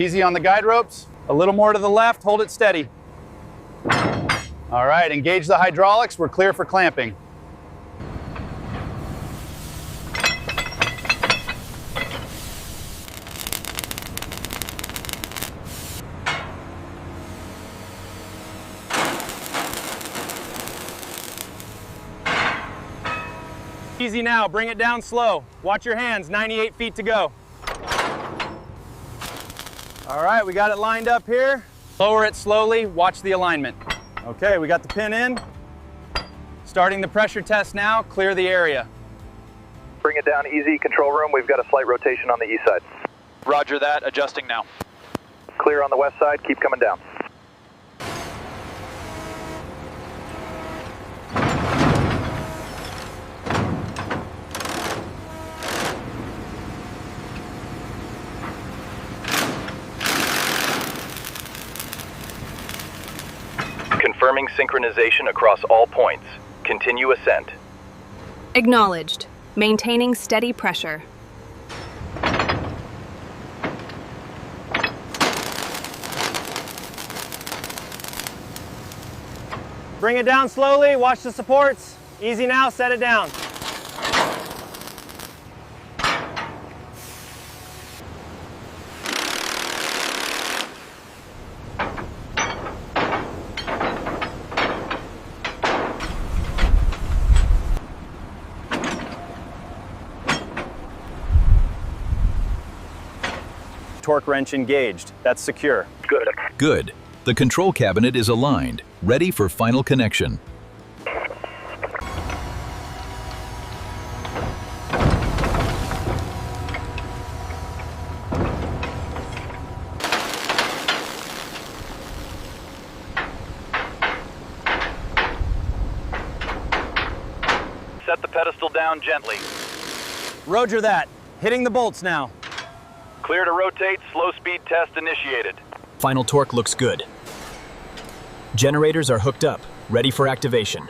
Easy on the guide ropes. A little more to the left, hold it steady. All right, engage the hydraulics. We're clear for clamping. Easy now, bring it down slow. Watch your hands, 98 feet to go. All right, we got it lined up here. Lower it slowly, watch the alignment. Okay, we got the pin in. Starting the pressure test now, clear the area. Bring it down easy, control room. We've got a slight rotation on the east side. Roger that, adjusting now. Clear on the west side, keep coming down. Confirming synchronization across all points. Continue ascent. Acknowledged. Maintaining steady pressure. Bring it down slowly, watch the supports. Easy now, set it down. Torque wrench engaged. That's secure. Good. Good. The control cabinet is aligned, ready for final connection. Set the pedestal down gently. Roger that. Hitting the bolts now. Clear to rotate, slow speed test initiated. Final torque looks good. Generators are hooked up, ready for activation.